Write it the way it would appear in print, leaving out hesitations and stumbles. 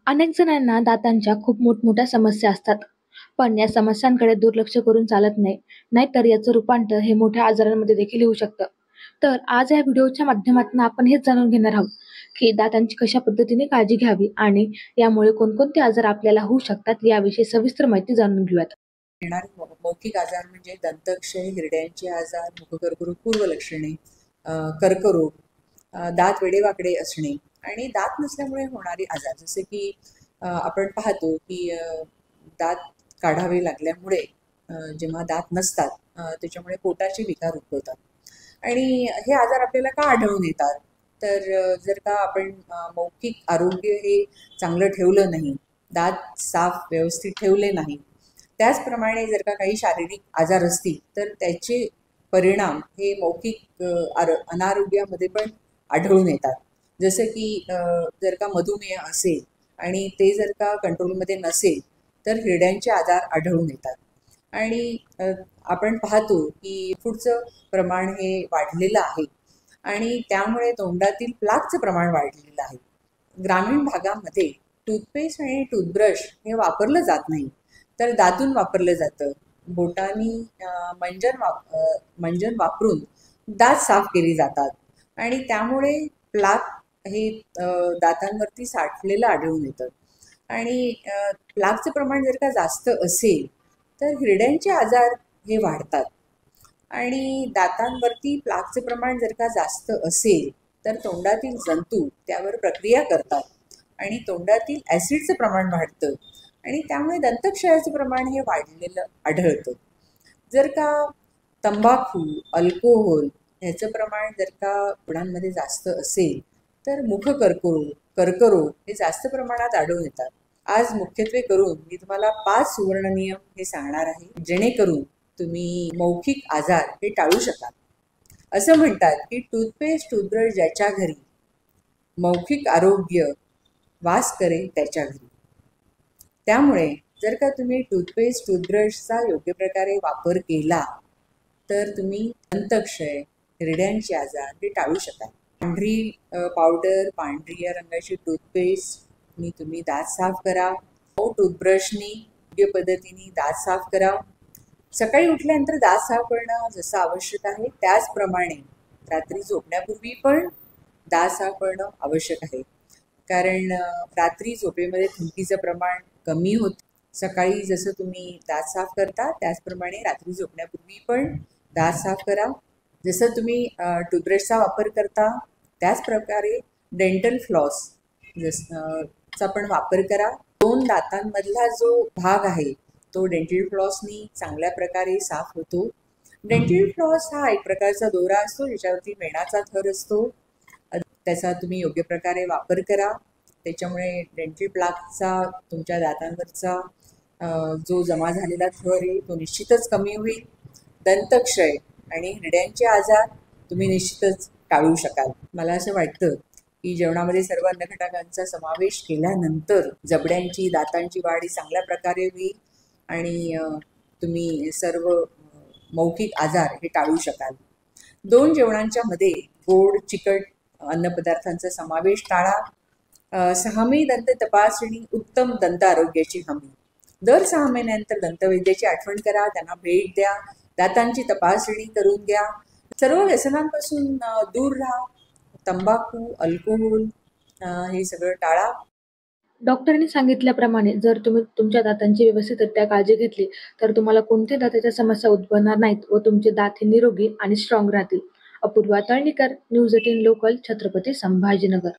अनेक जणांना दातांच्या खूप मोठमोठ्या समस्या असतात. पण या समस्यांकडे दुर्लक्ष करून चालत नाही. नाहीतर याचं रूपांतर हे मोठ्या आजारांमध्ये देखील होऊ शकतं. तर आज या व्हिडिओच्या माध्यमातून आपण हेच जाणून घेणार आहोत, की दातांची कशा पद्धतीने काळजी घ्यावी आणि यामुळे कोणकोणते आजार आपल्याला होऊ शकतात याविषयी सविस्तर माहिती जाणून घेऊयात. येणारे मौखिक आजार म्हणजे दंतक्षय, हिरड्यांचे आजार, मुखकर्करोग, पूर्वलक्षणे, कर्करोग, दात वेडेवाकडे असणे आणि दात नसल्यामुळे होणारे आजार जसे की आपण पाहतो की दात काढावे लागल्यामुळे जेव्हा दात नसतात त्याच्यामुळे पोटाचे विकार उद्भवतात आणि हे आजार आपल्याला का आढळून येतात. तर जर का आपण मौखिक आरोग्य हे चांगलं ठेवलं नाही, दात साफ व्यवस्थित ठेवले नाही, त्याचप्रमाणे जर का काही शारीरिक आजार असतील तर त्याचे परिणाम हे मौखिक अनारोग्यामध्ये पण आढळून येतात. जसं की जर का मधुमेह असेल आणि ते जर का कंट्रोलमध्ये नसेल तर हिरड्यांचे आजार आढळून येतात. आणि आपण पाहतो की पुढचं प्रमाण हे वाढलेलं आहे आणि त्यामुळे तोंडातील प्लाकचं प्रमाण वाढलेलं आहे. ग्रामीण भागामध्ये टूथपेस्ट आणि टूथब्रश हे वापरलं जात नाही, तर दातून वापरलं जातं. बोटांनी मंजन वापरून दात साफ केली जातात आणि त्यामुळे प्लाक हे दातांवरती साठलेलं आढळून येतं. आणि प्लाकचं प्रमाण जर का जास्त असेल तर हिरड्यांचे आजार हे वाढतात आणि दातांवरती प्लाकचे प्रमाण जर का जास्त असेल तर तोंडातील जंतू त्यावर प्रक्रिया करतात आणि तोंडातील ॲसिडचं प्रमाण वाढतं आणि त्यामुळे दंतक्षयाचं प्रमाण हे वाढलेलं आढळतं. जर का तंबाखू, अल्कोहोल ह्याचं प्रमाण जर का रुग्णांमध्ये जास्त असेल तर कर्करोग हे जास्त प्रमाणात आढळून येतात. आज मुख्यत्वे करून मी तुम्हाला 5 सुवर्ण नियम हे सांगणार आहे, जेणेकरून तुम्ही मौखिक आजार हे टाळू शकाल. असं म्हणतात की टूथपेस्ट टूथब्रश ज्याच्या घरी, मौखिक आरोग्य वास करे त्याच्या घरी. त्यामुळे जर का तुम्ही टूथपेस्ट टूथब्रशचा योग्य प्रकारे वापर केला तर तुम्ही दंतक्षय, हिरड्यांचे आजार हे टाळू शकाल. पांढरी पावडर, पांढरी या रंगाची टूथपेस्टनी तुम्ही दात साफ करा. टूथब्रशनी योग्य पद्धतीने दात साफ करा. सकाळी उठल्यानंतर दात साफ करणं जसं आवश्यक आहे त्याचप्रमाणे रात्री झोपण्यापूर्वी पण दात साफ करणं आवश्यक आहे. कारण रात्री झोपेमध्ये थुंकीचं प्रमाण कमी होतं. सकाळी जसं तुम्ही दात साफ करता त्याचप्रमाणे रात्री झोपण्यापूर्वी पण दात साफ करा. जसं तुम्ही टूथब्रशचा वापर करता त्याच प्रकारे डेंटल फ्लॉस चा पण वापर करा. 2 दातांमधला जो भाग आहे तो डेंटल फ्लॉसनी चांगल्या प्रकारे साफ होतो. डेंटल फ्लॉस हा एक प्रकारचा दोरा असतो ज्याच्यावरती मेणाचा थर असतो. त्याचा तुम्ही योग्य प्रकारे वापर करा. त्याच्यामुळे डेंटल प्लाकचा तुमच्या दातांवरचा जो जमा झालेला थर आहे तो निश्चितच कमी होईल. दंतक्षय आणि हिरड्यांचे आजार तुम्ही निश्चितच टाळू शकाल. मला असं वाटतं की जेवणामध्ये सर्व अन्नघटकांचा समावेश केल्यानंतर जबड्यांची, दातांची वाढ ही चांगल्या प्रकारे होईल आणि तुम्ही सर्व मौखिक आजार हे टाळू शकाल. 2 जेवणांच्या मध्ये गोड, चिकट अन्नपदार्थांचा समावेश टाळा. 6 महिने दंत तपासणी उत्तम दंत आरोग्याची हमी. दर 6 महिन्यानंतर दंतवैद्याची आठवण करा, त्यांना भेट द्या, दातांची तपासणी करून घ्या. सर्व व्यसनांपासून दूर राहा. तंबाखू, अल्कोहोल हे सगळं टाळा. डॉक्टरांनी सांगितल्याप्रमाणे जर तुम्ही तुमच्या दातांची व्यवस्थितरित्या काळजी घेतली, तर तुम्हाला कोणत्याही दाताच्या समस्या उद्भवणार नाहीत व तुमचे दात हे निरोगी आणि स्ट्रॉंग राहतील. Apurva Talnikar, news 18 local, Chhatrapati Sambhajinagar.